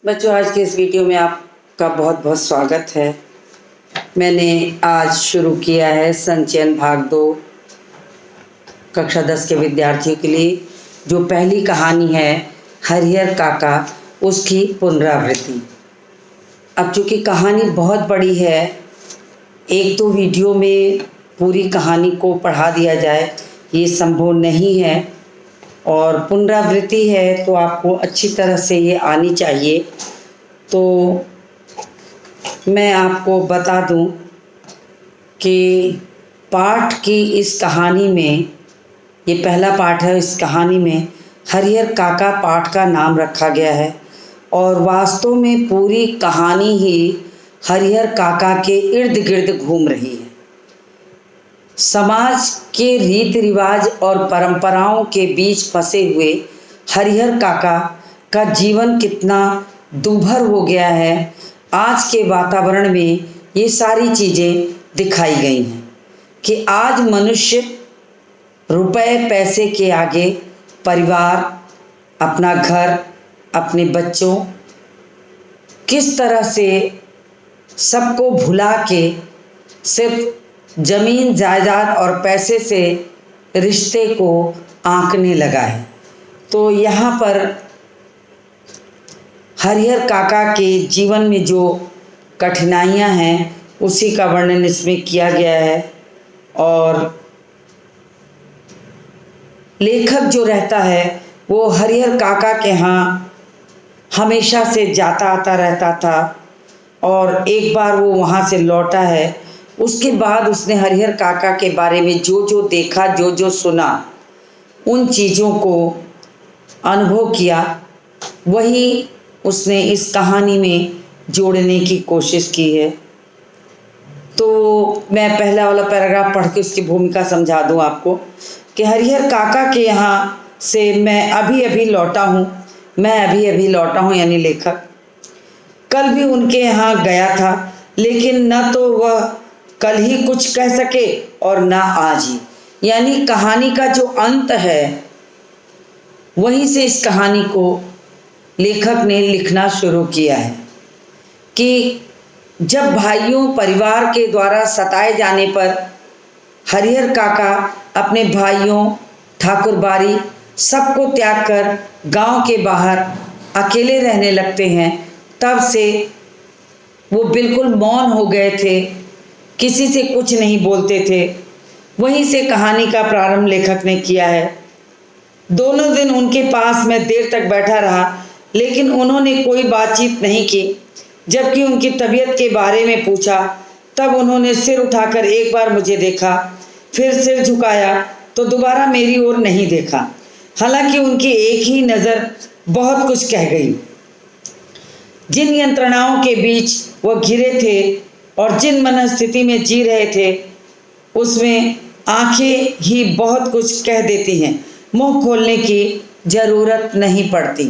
बच्चों, आज के इस वीडियो में आपका बहुत बहुत स्वागत है। मैंने आज शुरू किया है संचयन भाग 2 कक्षा 10 के विद्यार्थियों के लिए। जो पहली कहानी है हरिहर काका, उसकी पुनरावृत्ति। अब चूँकि कहानी बहुत बड़ी है, एक तो वीडियो में पूरी कहानी को पढ़ा दिया जाए ये संभव नहीं है, और पुनरावृत्ति है तो आपको अच्छी तरह से ये आनी चाहिए। तो मैं आपको बता दूं कि पाठ की इस कहानी में, ये पहला पाठ है, इस कहानी में हरिहर काका पाठ का नाम रखा गया है, और वास्तव में पूरी कहानी ही हरिहर काका के इर्द गिर्द घूम रही है। समाज के रीति रिवाज और परंपराओं के बीच फंसे हुए हरिहर काका का जीवन कितना दूभर हो गया है, आज के वातावरण में ये सारी चीज़ें दिखाई गई हैं कि आज मनुष्य रुपए पैसे के आगे परिवार, अपना घर, अपने बच्चों, किस तरह से सबको भुला के सिर्फ जमीन जायदाद और पैसे से रिश्ते को आंकने लगा है। तो यहाँ पर हरिहर काका के जीवन में जो कठिनाइयाँ हैं उसी का वर्णन इसमें किया गया है। और लेखक जो रहता है वो हरिहर काका के यहाँ हमेशा से जाता आता रहता था, और एक बार वो वहाँ से लौटा है। उसके बाद उसने हरिहर काका के बारे में जो जो देखा, जो जो सुना, उन चीज़ों को अनुभव किया, वही उसने इस कहानी में जोड़ने की कोशिश की है। तो मैं पहला वाला पैराग्राफ पढ़ के उसकी भूमिका समझा दूं आपको कि हरिहर काका के यहाँ से मैं अभी अभी लौटा हूँ, यानी लेखक कल भी उनके यहाँ गया था, लेकिन न तो वह कल ही कुछ कह सके और ना आज ही। यानी कहानी का जो अंत है वहीं से इस कहानी को लेखक ने लिखना शुरू किया है कि जब भाइयों परिवार के द्वारा सताए जाने पर हरिहर काका अपने भाइयों, ठाकुरबाड़ी सबको त्याग कर गांव के बाहर अकेले रहने लगते हैं, तब से वो बिल्कुल मौन हो गए थे, किसी से कुछ नहीं बोलते थे। वहीं से कहानी का प्रारंभ लेखक ने किया है। दोनों दिन उनके पास मैं देर तक बैठा रहा, लेकिन उन्होंने कोई बातचीत नहीं की। जबकि उनकी तबीयत के बारे में पूछा तब उन्होंने सिर उठाकर एक बार मुझे देखा, फिर सिर झुकाया तो दोबारा मेरी ओर नहीं देखा। हालांकि उनकी एक ही नज़र बहुत कुछ कह गई। जिन यंत्रणाओं के बीच वह घिरे थे और जिन मनस्थिति में जी रहे थे, उसमें आंखें ही बहुत कुछ कह देती हैं, मुंह खोलने की ज़रूरत नहीं पड़ती।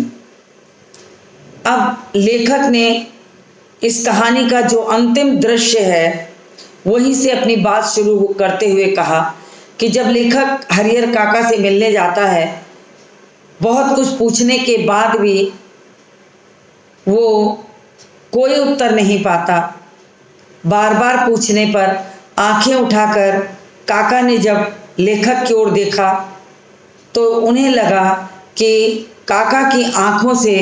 अब लेखक ने इस कहानी का जो अंतिम दृश्य है वहीं से अपनी बात शुरू करते हुए कहा कि जब लेखक हरिहर काका से मिलने जाता है, बहुत कुछ पूछने के बाद भी वो कोई उत्तर नहीं पाता। बार बार पूछने पर आंखें उठाकर काका ने जब लेखक की ओर देखा तो उन्हें लगा कि काका की आंखों से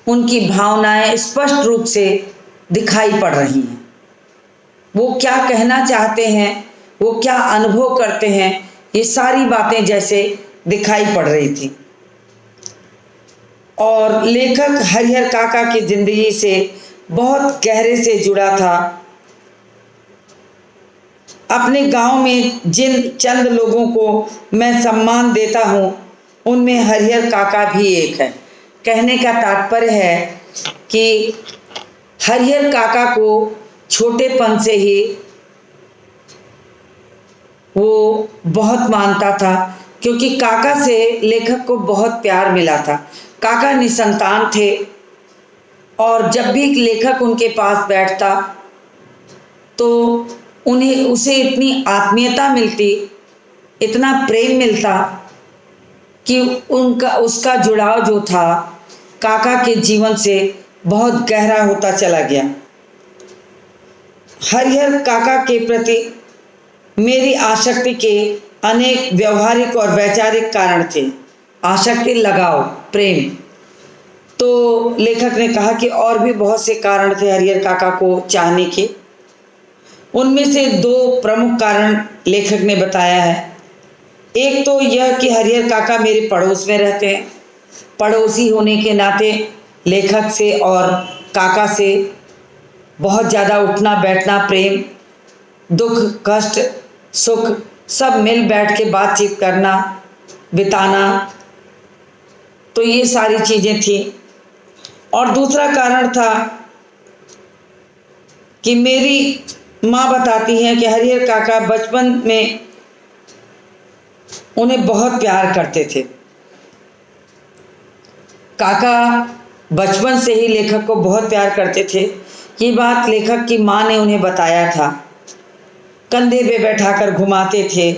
उनकी भावनाएं स्पष्ट रूप से दिखाई पड़ रही हैं। वो क्या कहना चाहते हैं, वो क्या अनुभव करते हैं, ये सारी बातें जैसे दिखाई पड़ रही थी। और लेखक हरिहर काका की जिंदगी से बहुत गहरे से जुड़ा था। अपने गांव में जिन चंद लोगों को मैं सम्मान देता हूँ, उनमें हरिहर काका भी एक है। कहने का तात्पर्य है कि हरिहर काका को छोटेपन से ही वो बहुत मानता था, क्योंकि काका से लेखक को बहुत प्यार मिला था। काका निसंतान थे, और जब भी लेखक उनके पास बैठता तो उसे इतनी आत्मीयता मिलती, इतना प्रेम मिलता कि उसका जुड़ाव जो था काका के जीवन से बहुत गहरा होता चला गया। हरिहर काका के प्रति मेरी आसक्ति के अनेक व्यवहारिक और वैचारिक कारण थे। आसक्ति, लगाव, प्रेम। तो लेखक ने कहा कि और भी बहुत से कारण थे हरिहर काका को चाहने के। उनमें से 2 प्रमुख कारण लेखक ने बताया है। एक तो यह कि हरिहर काका मेरे पड़ोस में रहते हैं। पड़ोसी होने के नाते लेखक से और काका से बहुत ज़्यादा उठना बैठना, प्रेम, दुख, कष्ट, सुख सब मिल बैठ के बातचीत करना, बिताना, तो ये सारी चीज़ें थी। और दूसरा कारण था कि मेरी माँ बताती हैं कि हरिहर काका बचपन में उन्हें बहुत प्यार करते थे। काका बचपन से ही लेखक को बहुत प्यार करते थे। ये बात लेखक की माँ ने उन्हें बताया था। कंधे पे बैठाकर घुमाते थे।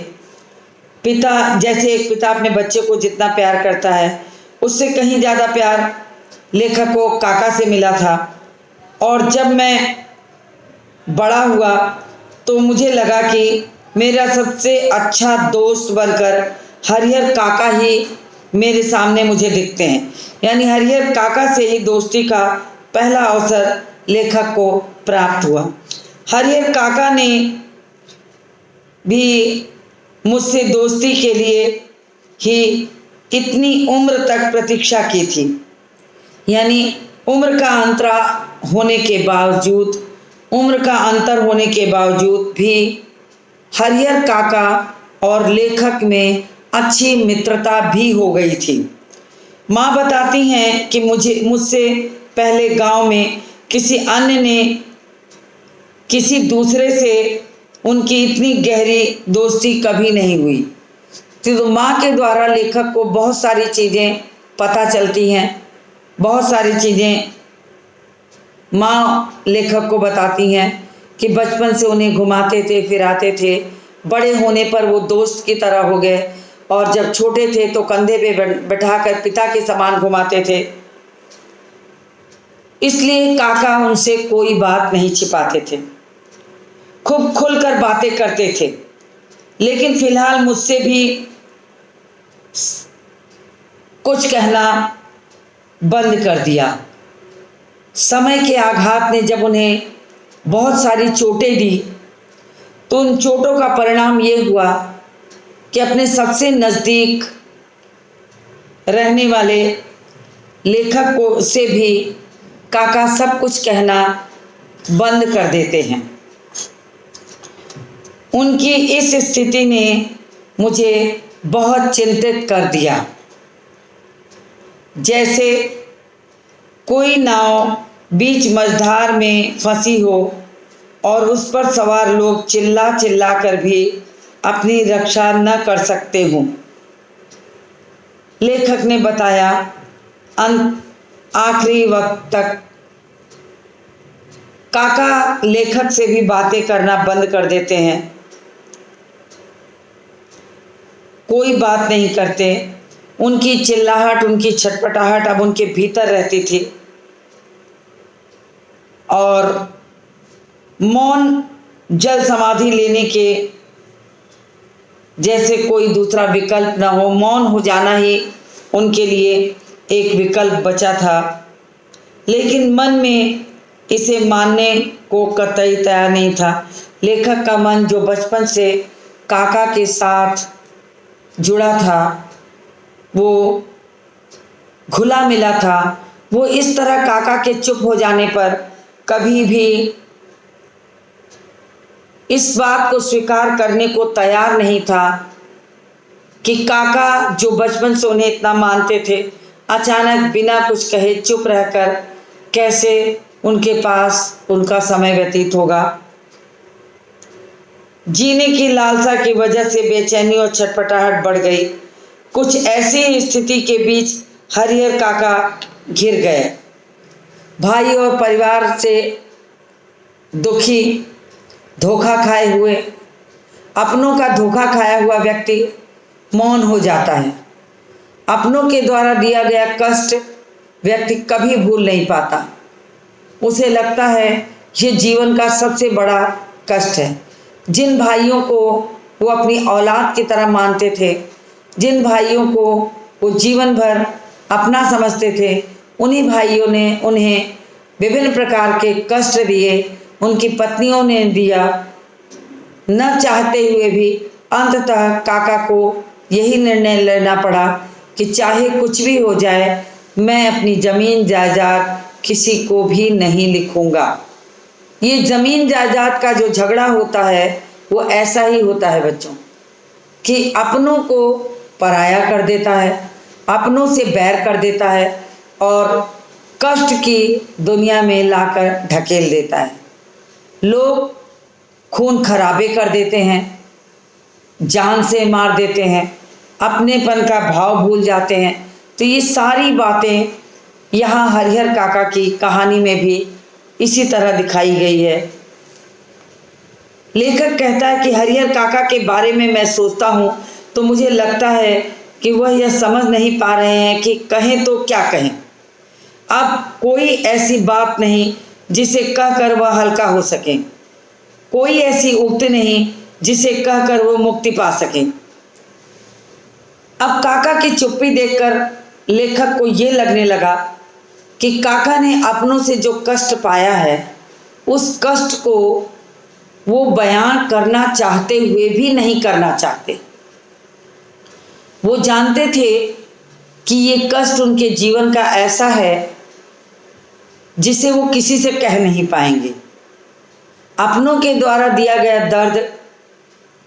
पिता, जैसे एक पिता अपने बच्चे को जितना प्यार करता है, उससे कहीं ज़्यादा प्यार लेखक को काका से मिला था। और जब मैं बड़ा हुआ तो मुझे लगा कि मेरा सबसे अच्छा दोस्त बनकर हरिहर काका ही मेरे सामने मुझे दिखते हैं। यानी हरिहर काका से ही दोस्ती का पहला अवसर लेखक को प्राप्त हुआ। हरिहर काका ने भी मुझसे दोस्ती के लिए ही इतनी उम्र तक प्रतीक्षा की थी। यानी उम्र का अंतर होने के बावजूद भी हरिहर काका और लेखक में अच्छी मित्रता भी हो गई थी। माँ बताती हैं कि मुझसे पहले गांव में किसी अन्य ने किसी दूसरे से उनकी इतनी गहरी दोस्ती कभी नहीं हुई। तो माँ के द्वारा लेखक को बहुत सारी चीज़ें पता चलती हैं। बहुत सारी चीज़ें माँ लेखक को बताती हैं कि बचपन से उन्हें घुमाते थे, फिराते थे। बड़े होने पर वो दोस्त की तरह हो गए और जब छोटे थे तो कंधे पे बैठाकर पिता के समान घुमाते थे। इसलिए काका उनसे कोई बात नहीं छिपाते थे, खूब खुलकर बातें करते थे। लेकिन फिलहाल मुझसे भी कुछ कहना बंद कर दिया। समय के आघात ने जब उन्हें बहुत सारी चोटें दी तो उन चोटों का परिणाम ये हुआ कि अपने सबसे नज़दीक रहने वाले लेखक को से भी काका सब कुछ कहना बंद कर देते हैं। उनकी इस स्थिति ने मुझे बहुत चिंतित कर दिया। जैसे कोई नाव बीच मझधार में फंसी हो और उस पर सवार लोग चिल्ला चिल्ला कर भी अपनी रक्षा न कर सकते हों। लेखक ने बताया, आखिरी वक्त तक काका लेखक से भी बातें करना बंद कर देते हैं, कोई बात नहीं करते। उनकी चिल्लाहट, उनकी छटपटाहट अब उनके भीतर रहती थी और मौन जल समाधि लेने के जैसे कोई दूसरा विकल्प न हो, मौन हो जाना ही उनके लिए एक विकल्प बचा था। लेकिन मन में इसे मानने को कतई तैयार नहीं था। लेखक का मन जो बचपन से काका के साथ जुड़ा था, वो घुला मिला था, वो इस तरह काका के चुप हो जाने पर कभी भी इस बात को स्वीकार करने को तैयार नहीं था कि काका जो बचपन से उन्हें इतना मानते थे, अचानक बिना कुछ कहे चुप रहकर कैसे उनके पास उनका समय व्यतीत होगा। जीने की लालसा की वजह से बेचैनी और छटपटाहट बढ़ गई। कुछ ऐसी स्थिति के बीच हरिहर काका घिर गए। भाई और परिवार से दुखी, धोखा खाए हुए, अपनों का धोखा खाया हुआ व्यक्ति मौन हो जाता है। अपनों के द्वारा दिया गया कष्ट व्यक्ति कभी भूल नहीं पाता। उसे लगता है ये जीवन का सबसे बड़ा कष्ट है। जिन भाइयों को वो अपनी औलाद की तरह मानते थे, जिन भाइयों को वो जीवन भर अपना समझते थे, उन्हीं भाइयों ने उन्हें विभिन्न प्रकार के कष्ट दिए, उनकी पत्नियों ने दिया। न चाहते हुए भी अंततः काका को यही निर्णय लेना पड़ा कि चाहे कुछ भी हो जाए, मैं अपनी ज़मीन जायदाद किसी को भी नहीं लिखूंगा। ये ज़मीन जायदाद का जो झगड़ा होता है वो ऐसा ही होता है बच्चों, कि अपनों को पराया कर देता है, अपनों से बैर कर देता है और कष्ट की दुनिया में लाकर ढकेल देता है। लोग खून खराबे कर देते हैं, जान से मार देते हैं, अपनेपन का भाव भूल जाते हैं। तो ये सारी बातें यहाँ हरिहर काका की कहानी में भी इसी तरह दिखाई गई है। लेखक कहता है कि हरिहर काका के बारे में मैं सोचता हूँ तो मुझे लगता है कि वह यह समझ नहीं पा रहे हैं कि कहें तो क्या कहें। अब कोई ऐसी बात नहीं जिसे कहकर वह हल्का हो सके, कोई ऐसी उक्ति नहीं जिसे कहकर वो मुक्ति पा सके। अब काका की चुप्पी देखकर लेखक को ये लगने लगा कि काका ने अपनों से जो कष्ट पाया है, उस कष्ट को वो बयान करना चाहते हुए भी नहीं करना चाहते। वो जानते थे कि ये कष्ट उनके जीवन का ऐसा है जिसे वो किसी से कह नहीं पाएंगे। अपनों के द्वारा दिया गया दर्द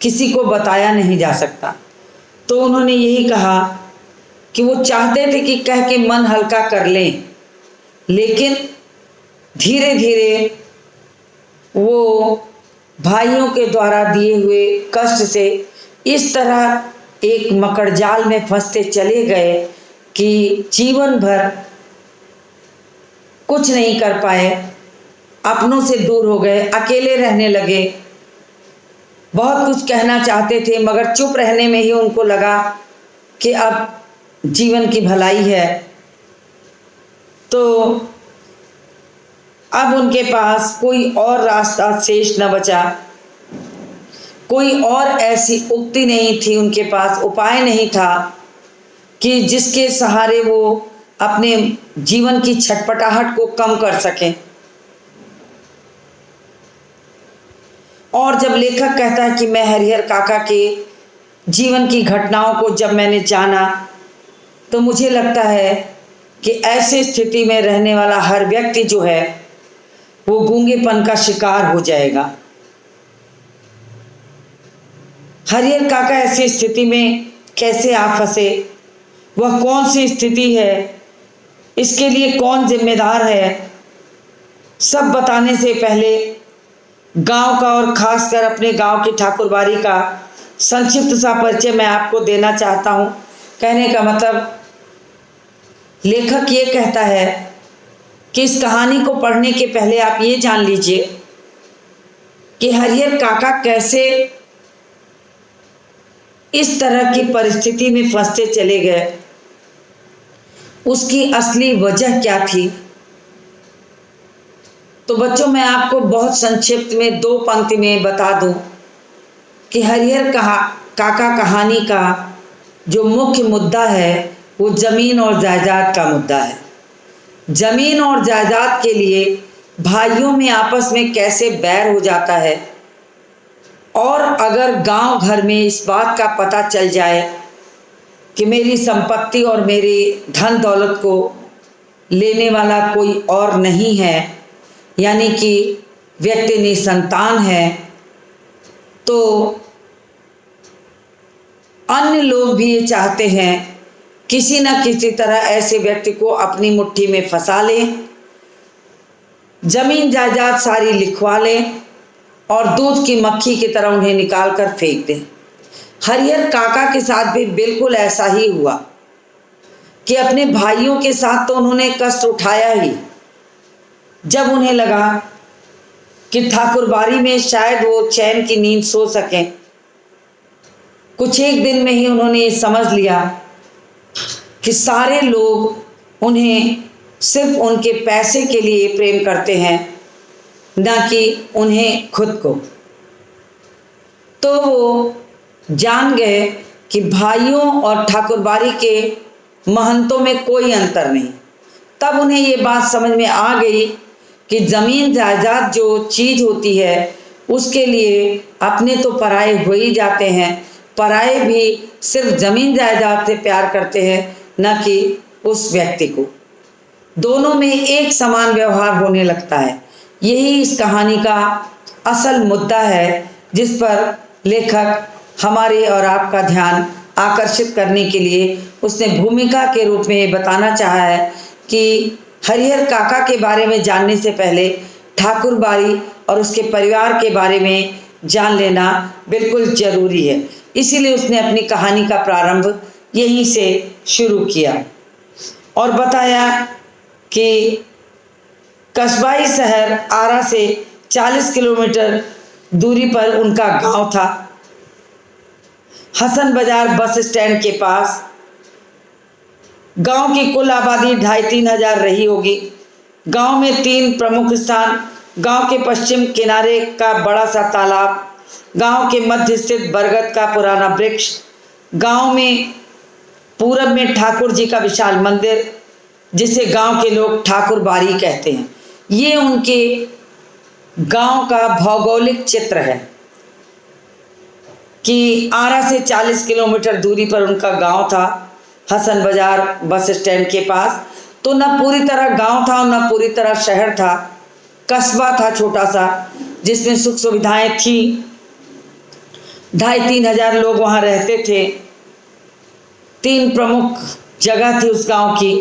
किसी को बताया नहीं जा सकता। तो उन्होंने यही कहा कि वो चाहते थे कि कह के मन हल्का कर लें, लेकिन धीरे धीरे वो भाइयों के द्वारा दिए हुए कष्ट से इस तरह एक मकड़जाल में फंसते चले गए कि जीवन भर कुछ नहीं कर पाए, अपनों से दूर हो गए, अकेले रहने लगे। बहुत कुछ कहना चाहते थे मगर चुप रहने में ही उनको लगा कि अब जीवन की भलाई है। तो अब उनके पास कोई और रास्ता शेष न बचा, कोई और ऐसी उक्ति नहीं थी, उनके पास उपाय नहीं था कि जिसके सहारे वो अपने जीवन की छटपटाहट को कम कर सकें। और जब लेखक कहता है कि मैं हरिहर काका के जीवन की घटनाओं को जब मैंने जाना तो मुझे लगता है कि ऐसी स्थिति में रहने वाला हर व्यक्ति जो है वो गूंगेपन का शिकार हो जाएगा। हरिहर काका ऐसी स्थिति में कैसे आ फंसे, वह कौन सी स्थिति है, इसके लिए कौन जिम्मेदार है, सब बताने से पहले गांव का और खासकर अपने गांव की ठाकुरबाड़ी का संक्षिप्त सा परिचय मैं आपको देना चाहता हूं। कहने का मतलब लेखक ये कहता है कि इस कहानी को पढ़ने के पहले आप ये जान लीजिए कि हरिहर काका कैसे इस तरह की परिस्थिति में फंसते चले गए, उसकी असली वजह क्या थी। तो बच्चों मैं आपको बहुत संक्षिप्त में 2 पंक्ति में बता दूं कि हरिहर काका कहानी का जो मुख्य मुद्दा है वो ज़मीन और जायदाद का मुद्दा है। ज़मीन और जायदाद के लिए भाइयों में आपस में कैसे बैर हो जाता है, और अगर गांव घर में इस बात का पता चल जाए कि मेरी संपत्ति और मेरी धन दौलत को लेने वाला कोई और नहीं है, यानी कि व्यक्ति निसंतान है, तो अन्य लोग भी ये चाहते हैं किसी न किसी तरह ऐसे व्यक्ति को अपनी मुट्ठी में फंसा लें, जमीन जायदाद सारी लिखवा लें और दूध की मक्खी की तरह उन्हें निकाल कर फेंक दें। हरिहर काका के साथ भी बिल्कुल ऐसा ही हुआ कि अपने भाइयों के साथ तो उन्होंने कष्ट उठाया ही। जब उन्हें लगा कि ठाकुरबाड़ी में शायद वो चैन की नींद सो सकें, कुछ एक दिन में ही उन्होंने ये समझ लिया कि सारे लोग उन्हें सिर्फ उनके पैसे के लिए प्रेम करते हैं, न कि उन्हें खुद को। तो वो जान गए कि भाइयों और ठाकुरबाड़ी के महंतों में कोई अंतर नहीं। तब उन्हें ये बात समझ में आ गई कि ज़मीन जायदाद जो चीज़ होती है उसके लिए अपने तो पराए हो ही जाते हैं, पराए भी सिर्फ ज़मीन जायदाद से प्यार करते हैं, न कि उस व्यक्ति को। दोनों में एक समान व्यवहार होने लगता है। यही इस कहानी का असल मुद्दा है, जिस पर लेखक हमारे और आपका ध्यान आकर्षित करने के लिए उसने भूमिका के रूप में ये बताना चाहा है कि हरिहर काका के बारे में जानने से पहले ठाकुरबाड़ी और उसके परिवार के बारे में जान लेना बिल्कुल ज़रूरी है। इसीलिए उसने अपनी कहानी का प्रारंभ यहीं से शुरू किया और बताया कि कस्बाई शहर आरा से 40 किलोमीटर दूरी पर उनका गांव था। हसन बाजार बस स्टैंड के पास। गांव की कुल आबादी 2,500-3 हजार रही होगी। गांव में 3 प्रमुख स्थान: गांव के पश्चिम किनारे का बड़ा सा तालाब, गांव के मध्य स्थित बरगद का पुराना वृक्ष, गांव में पूरब में ठाकुर जी का विशाल मंदिर जिसे गांव के लोग ठाकुरबाड़ी कहते हैं। ये उनके गांव का भौगोलिक चित्र है कि आरा से 40 किलोमीटर दूरी पर उनका गांव था, हसन बाजार बस स्टैंड के पास। तो न पूरी तरह गांव था और न पूरी तरह शहर था, कस्बा था छोटा सा जिसमें सुख सुविधाएं थी। 2,500-3 हजार लोग वहाँ रहते थे। 3 प्रमुख जगह थी उस गांव की।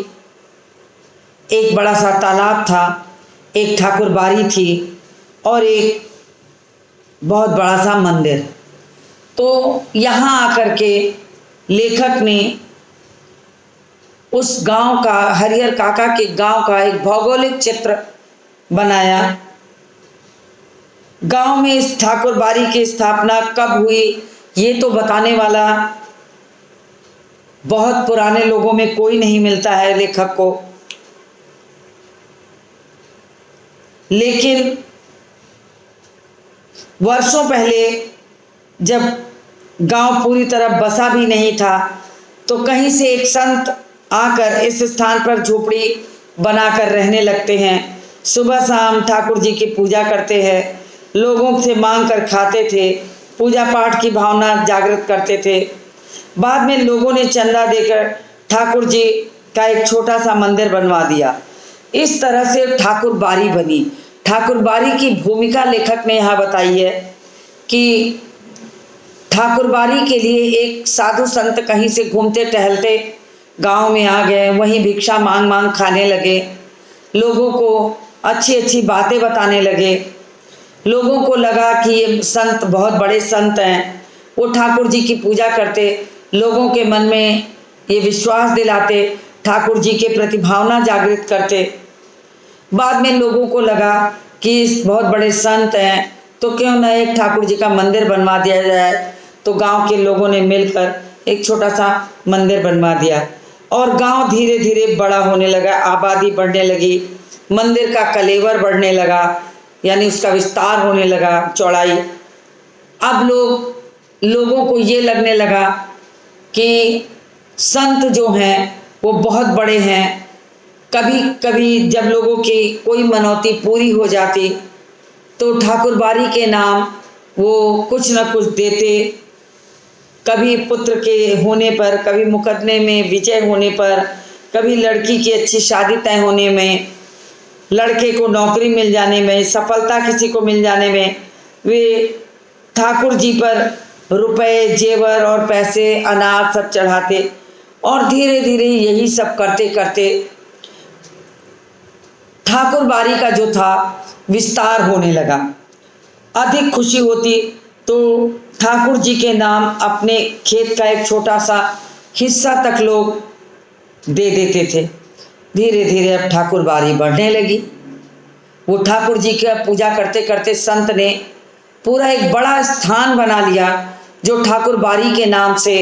एक बड़ा सा तालाब था, एक ठाकुरबाड़ी थी और एक बहुत बड़ा सा मंदिर। तो यहाँ आकर के लेखक ने उस गांव का, हरिहर काका के गांव का एक भौगोलिक चित्र बनाया। गांव में इस ठाकुरबाड़ी की स्थापना कब हुई ये तो बताने वाला बहुत पुराने लोगों में कोई नहीं मिलता है लेखक को, लेकिन वर्षों पहले जब गांव पूरी तरह बसा भी नहीं था तो कहीं से एक संत आकर इस स्थान पर झोपड़ी बनाकर रहने लगते हैं। सुबह शाम ठाकुर जी की पूजा करते हैं, लोगों से मांग कर खाते थे, पूजा पाठ की भावना जागृत करते थे। बाद में लोगों ने चंदा देकर ठाकुर जी का एक छोटा सा मंदिर बनवा दिया। इस तरह से ठाकुरबाड़ी बनी। ठाकुरबाड़ी की भूमिका लेखक ने यहाँ बताई है कि ठाकुरबाड़ी के लिए एक साधु संत कहीं से घूमते टहलते गांव में आ गए, वहीं भिक्षा मांग मांग खाने लगे, लोगों को अच्छी अच्छी बातें बताने लगे। लोगों को लगा कि ये संत बहुत बड़े संत हैं, वो ठाकुर जी की पूजा करते, लोगों के मन में ये विश्वास दिलाते, ठाकुर जी के प्रति भावना जागृत करते। बाद में लोगों को लगा कि इस बहुत बड़े संत हैं तो क्यों न एक ठाकुर जी का मंदिर बनवा दिया जाए। तो गांव के लोगों ने मिलकर एक छोटा सा मंदिर बनवा दिया और गांव धीरे धीरे बड़ा होने लगा, आबादी बढ़ने लगी, मंदिर का कलेवर बढ़ने लगा, यानी उसका विस्तार होने लगा, चौड़ाई। अब लोगों को ये लगने लगा कि संत जो हैं वो बहुत बड़े हैं। कभी कभी जब लोगों की कोई मनौती पूरी हो जाती तो ठाकुरबाड़ी के नाम वो कुछ न कुछ देते। कभी पुत्र के होने पर, कभी मुकदमे में विजय होने पर, कभी लड़की की अच्छी शादी तय होने में, लड़के को नौकरी मिल जाने में, सफलता किसी को मिल जाने में वे ठाकुर जी पर रुपए, जेवर और पैसे, अनाज सब चढ़ाते। और धीरे धीरे यही सब करते करते ठाकुरबाड़ी का जो था विस्तार होने लगा। अधिक खुशी होती तो ठाकुर जी के नाम अपने खेत का एक छोटा सा हिस्सा तक लोग दे देते थे। धीरे धीरे अब ठाकुरबाड़ी बढ़ने लगी। वो ठाकुर जी का पूजा करते करते संत ने पूरा एक बड़ा स्थान बना लिया जो ठाकुरबाड़ी के नाम से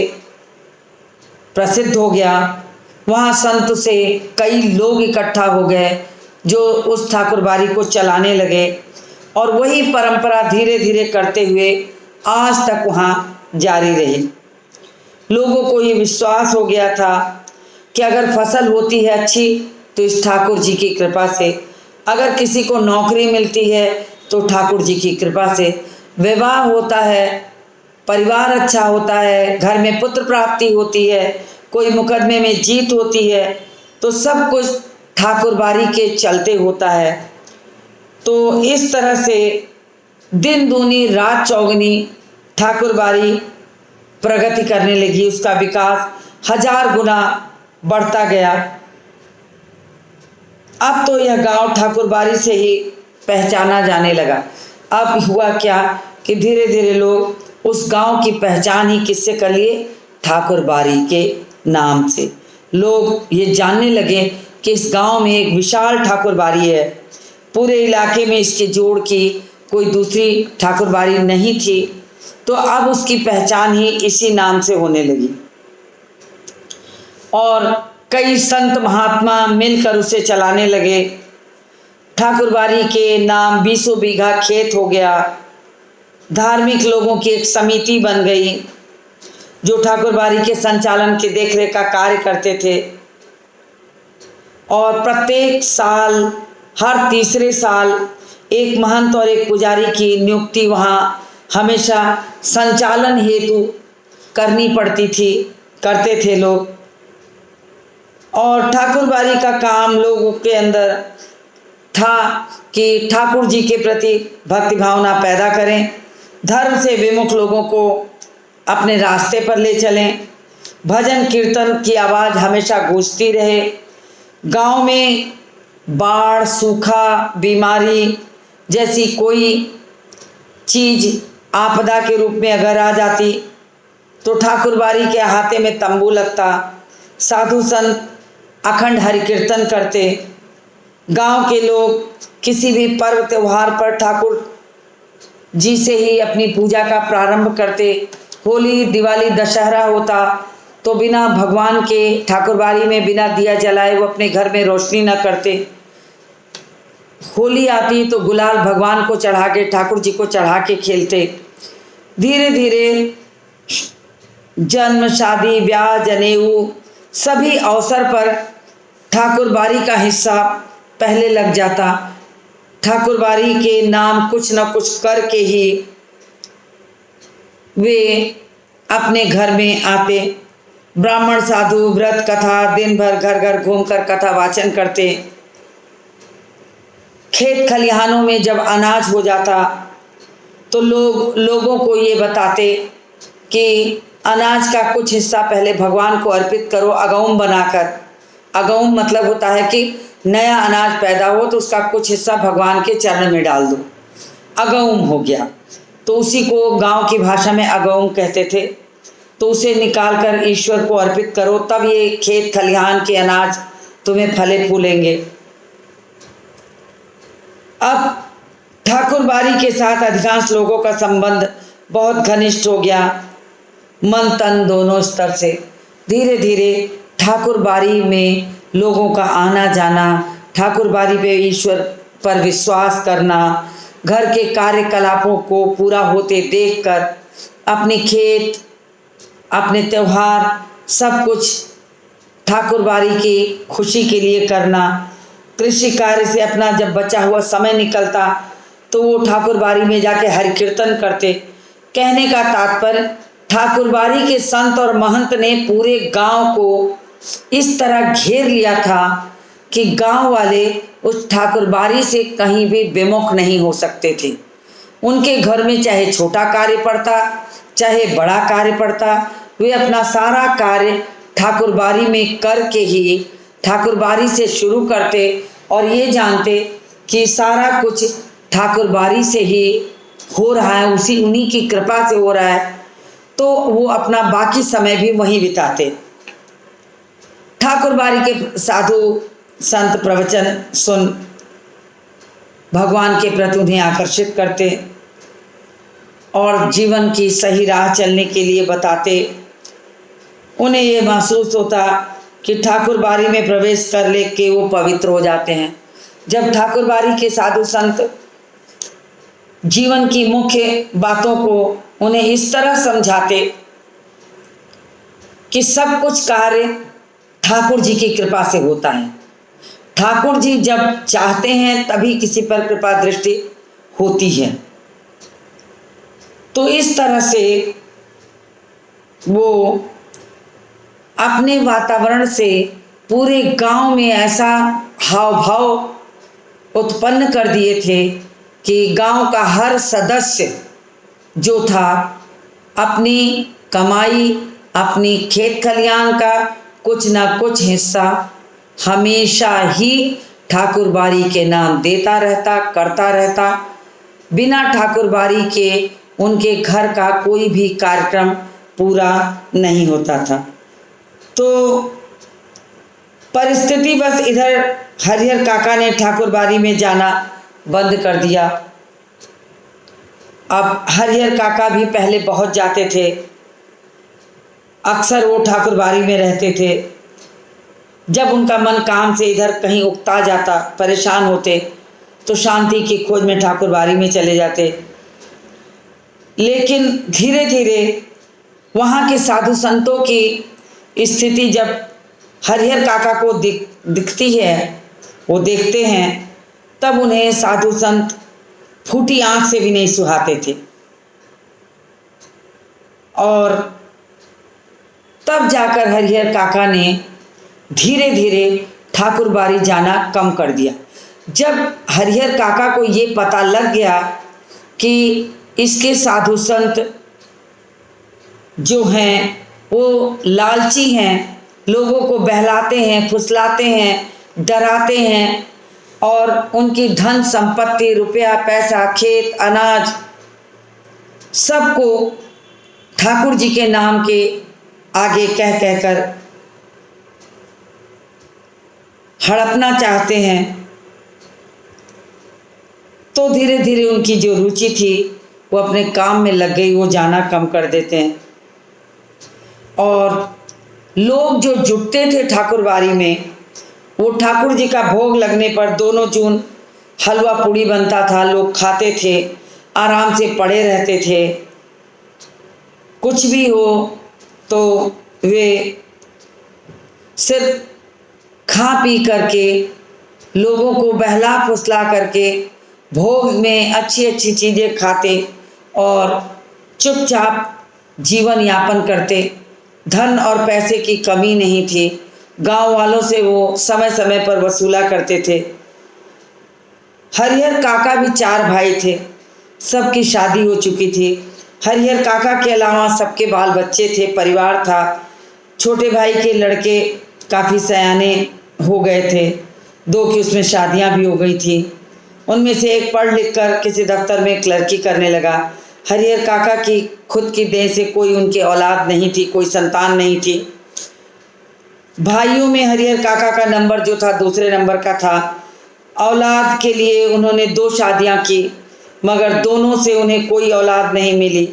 प्रसिद्ध हो गया। वहाँ संत से कई लोग इकट्ठा हो गए जो उस ठाकुरबाड़ी को चलाने लगे और वही परंपरा धीरे धीरे करते हुए आज तक वहाँ जारी रही। लोगों को ये विश्वास हो गया था कि अगर फसल होती है अच्छी तो इस ठाकुर जी की कृपा से, अगर किसी को नौकरी मिलती है तो ठाकुर जी की कृपा से, विवाह होता है, परिवार अच्छा होता है, घर में पुत्र प्राप्ति होती है, कोई मुकदमे में जीत होती है, तो सब कुछ ठाकुरबाड़ी के चलते होता है। तो इस तरह से दिन दूनी रात चौगनी ठाकुरबाड़ी प्रगति करने लगी, उसका विकास 1000 गुना बढ़ता गया। अब तो यह गांव ठाकुरबाड़ी से ही पहचाना जाने लगा। अब हुआ क्या कि धीरे धीरे लोग उस गांव की पहचान ही किससे कर लिए? ठाकुरबाड़ी के नाम से। लोग ये जानने लगे कि इस गांव में एक विशाल ठाकुरबाड़ी है, पूरे इलाके में इसके जोड़ की कोई दूसरी ठाकुरबाड़ी नहीं थी, तो अब उसकी पहचान ही इसी नाम से होने लगी। और कई संत महात्मा मिलकर उसे चलाने लगे। ठाकुरबाड़ी के नाम 20 बीघा खेत हो गया। धार्मिक लोगों की एक समिति बन गई जो ठाकुरबाड़ी के संचालन के देखरेख का कार्य करते थे, और प्रत्येक साल, हर तीसरे साल एक महंत और एक पुजारी की नियुक्ति वहाँ हमेशा संचालन हेतु करनी पड़ती थी, करते थे लोग। और ठाकुरबाड़ी का काम लोगों के अंदर था कि ठाकुर जी के प्रति भक्ति भावना पैदा करें, धर्म से विमुख लोगों को अपने रास्ते पर ले चलें, भजन कीर्तन की आवाज़ हमेशा गूंजती रहे। गांव में बाढ़, सूखा, बीमारी जैसी कोई चीज़ आपदा के रूप में अगर आ जाती तो ठाकुरबाड़ी के अहाते में तंबू लगता, साधु संत अखंड हरि कीर्तन करते, गांव के लोग किसी भी पर्व त्योहार पर ठाकुर जी से ही अपनी पूजा का प्रारंभ करते। होली, दिवाली, दशहरा होता तो बिना भगवान के ठाकुरबाड़ी में बिना दिया जलाए वो अपने घर में रोशनी न करते। होली आती तो गुलाल भगवान को चढ़ा के, ठाकुर जी को चढ़ा के खेलते। धीरे धीरे जन्म, शादी, ब्याह, जनेऊ सभी अवसर पर ठाकुरबाड़ी का हिस्सा पहले लग जाता। ठाकुरबाड़ी के नाम कुछ न कुछ करके ही वे अपने घर में आते। ब्राह्मण साधु व्रत कथा दिन भर घर घर घूमकर कथा वाचन करते। खेत खलिहानों में जब अनाज हो जाता तो लोगों को ये बताते कि अनाज का कुछ हिस्सा पहले भगवान को अर्पित करो अगौम बनाकर। अगौम मतलब होता है कि नया अनाज पैदा हो तो उसका कुछ हिस्सा भगवान के चरण में डाल दो, अगौम हो गया। तो उसी को गांव की भाषा में अगौम कहते थे। तो उसे निकाल कर ईश्वर को अर्पित करो, तब ये खेत खलिहान के अनाज तुम्हें फले फूलेंगे। अब ठाकुरबाड़ी के साथ अधिकांश लोगों का संबंध बहुत घनिष्ठ हो गया, मन तन दोनों स्तर से। धीरे धीरे ठाकुरबाड़ी में लोगों का आना जाना, ठाकुरबाड़ी पे ईश्वर पर विश्वास करना, घर के कार्यकलापों को पूरा होते देखकर अपने खेत, अपने त्योहार सब कुछ ठाकुरबाड़ी की खुशी के लिए करना। कृषि कार्य से अपना जब बचा हुआ समय निकलता तो वो ठाकुरबाड़ी में जाके हरि कीर्तन करते। कहने का तात्पर्य, ठाकुरबाड़ी के संत और महंत ने पूरे गांव को इस तरह घेर लिया था कि गांव वाले उस ठाकुरबाड़ी से कहीं भी विमुख नहीं हो सकते थे। उनके घर में चाहे छोटा कार्य पड़ता चाहे बड़ा कार्य पड़ता, वे अपना सारा कार्य ठाकुरबाड़ी में करके ही ठाकुरबाड़ी से शुरू करते और ये जानते कि सारा कुछ ठाकुरबाड़ी से ही हो रहा है, उन्हीं की कृपा से हो रहा है। तो वो अपना बाकी समय भी वहीं बिताते। ठाकुरबाड़ी के साधु संत प्रवचन सुन भगवान के प्रति उन्हें आकर्षित करते और जीवन की सही राह चलने के लिए बताते। उन्हें ये महसूस होता कि ठाकुर बाड़ी में प्रवेश कर ले के वो पवित्र हो जाते हैं। जब ठाकुर बाड़ी के साधु संत जीवन की मुख्य बातों को उन्हें इस तरह समझाते कि सब कुछ कार्य ठाकुर जी की कृपा से होता है, ठाकुर जी जब चाहते हैं तभी किसी पर कृपा दृष्टि होती है। तो इस तरह से वो अपने वातावरण से पूरे गांव में ऐसा हाव भाव उत्पन्न कर दिए थे कि गांव का हर सदस्य जो था अपनी कमाई, अपनी खेत खलियान का कुछ ना कुछ हिस्सा हमेशा ही ठाकुर बाड़ी के नाम देता रहता, करता रहता। बिना ठाकुर बाड़ी के उनके घर का कोई भी कार्यक्रम पूरा नहीं होता था। तो परिस्थिति बस इधर हरिहर काका ने ठाकुर बाड़ी में जाना बंद कर दिया। अब हरिहर काका भी पहले बहुत जाते थे, अक्सर वो ठाकुर बाड़ी में रहते थे। जब उनका मन काम से इधर कहीं उकता जाता, परेशान होते, तो शांति की खोज में ठाकुर बाड़ी में चले जाते। लेकिन धीरे धीरे वहाँ के साधु संतों की स्थिति जब हरिहर काका को दिखती है, वो देखते हैं, तब उन्हें साधु संत फूटी आंख से भी नहीं सुहाते थे। और तब जाकर हरिहर काका ने धीरे धीरे ठाकुर बाड़ी जाना कम कर दिया। जब हरिहर काका को ये पता लग गया कि इसके साधु संत जो हैं वो लालची हैं, लोगों को बहलाते हैं, फुसलाते हैं, डराते हैं और उनकी धन संपत्ति, रुपया पैसा, खेत अनाज सबको ठाकुर जी के नाम के आगे कह कहकर हड़पना चाहते हैं, तो धीरे धीरे उनकी जो रुचि थी वो अपने काम में लग गई, वो जाना कम कर देते हैं। और लोग जो जुटते थे ठाकुर बाड़ी में, वो ठाकुर जी का भोग लगने पर दोनों जून हलवा पूड़ी बनता था, लोग खाते थे, आराम से पड़े रहते थे। कुछ भी हो तो वे सिर्फ खा पी करके, लोगों को बहला फुसला करके, भोग में अच्छी अच्छी चीज़ें खाते और चुपचाप जीवन यापन करते। धन और पैसे की कमी नहीं थी, गांव वालों से वो समय समय पर वसूला करते थे। हरिहर काका भी 4 भाई थे, सबकी शादी हो चुकी थी। हरिहर काका के अलावा सबके बाल बच्चे थे, परिवार था। छोटे भाई के लड़के काफ़ी सयाने हो गए थे, 2 की उसमें शादियां भी हो गई थी। उनमें से एक पढ़ लिख कर किसी दफ्तर में क्लर्की करने लगा। हरिहर काका की खुद की देह से कोई उनकी औलाद नहीं थी, कोई संतान नहीं थी। भाइयों में हरिहर काका का नंबर जो था दूसरे नंबर का था। औलाद के लिए उन्होंने 2 शादियां की, मगर दोनों से उन्हें कोई औलाद नहीं मिली।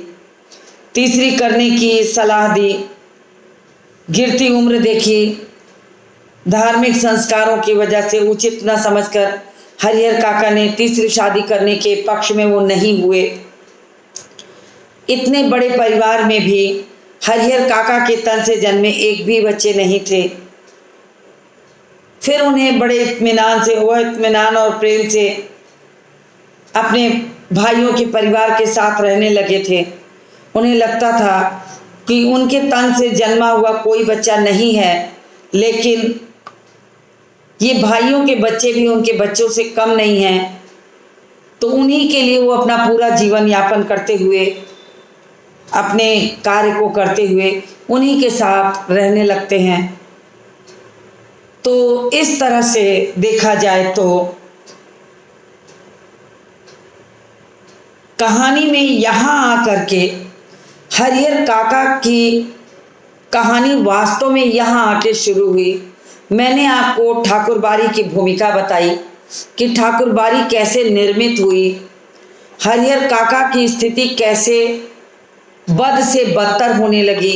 तीसरी करने की सलाह दी, गिरती उम्र देखी, धार्मिक संस्कारों की वजह से उचित न समझकर हरिहर काका ने तीसरी शादी करने के पक्ष में वो नहीं हुए। इतने बड़े परिवार में भी हरिहर काका के तन से जन्मे एक भी बच्चे नहीं थे। फिर उन्हें बड़े इत्मीनान और प्रेम से अपने भाइयों के परिवार के साथ रहने लगे थे। उन्हें लगता था कि उनके तन से जन्मा हुआ कोई बच्चा नहीं है, लेकिन ये भाइयों के बच्चे भी उनके बच्चों से कम नहीं हैं। तो उन्हीं के लिए वो अपना पूरा जीवन यापन करते हुए, अपने कार्य को करते हुए उन्हीं के साथ रहने लगते हैं। तो इस तरह से देखा जाए तो कहानी में यहाँ आकर के हरिहर काका की कहानी वास्तव में यहाँ आके शुरू हुई। मैंने आपको ठाकुर बाड़ी की भूमिका बताई कि ठाकुर बाड़ी कैसे निर्मित हुई, हरिहर काका की स्थिति कैसे बद से बदतर होने लगी,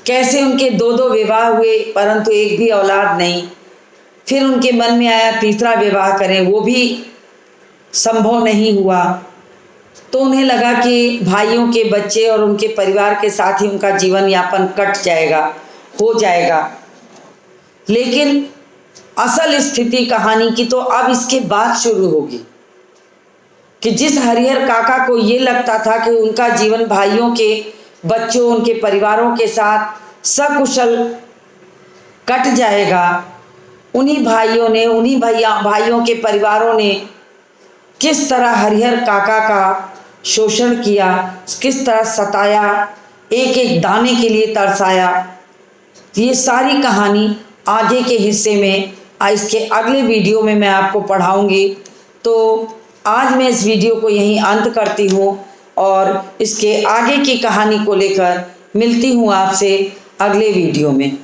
कैसे उनके 2-2 विवाह हुए परंतु एक भी औलाद नहीं। फिर उनके मन में आया तीसरा विवाह करें, वो भी संभव नहीं हुआ। तो उन्हें लगा कि भाइयों के बच्चे और उनके परिवार के साथ ही उनका जीवन यापन कट जाएगा, हो जाएगा। लेकिन असल स्थिति कहानी की तो अब इसके बाद शुरू होगी कि जिस हरिहर काका को ये लगता था कि उनका जीवन भाइयों के बच्चों, उनके परिवारों के साथ सकुशल कट जाएगा, उन्हीं भाइयों ने, उन्हीं भाइयों के परिवारों ने किस तरह हरिहर काका का शोषण किया, किस तरह सताया, एक एक दाने के लिए तरसाया। ये सारी कहानी आगे के हिस्से में, इसके अगले वीडियो में मैं आपको पढ़ाऊंगी। तो आज मैं इस वीडियो को यहीं अंत करती हूँ और इसके आगे की कहानी को लेकर मिलती हूँ आपसे अगले वीडियो में।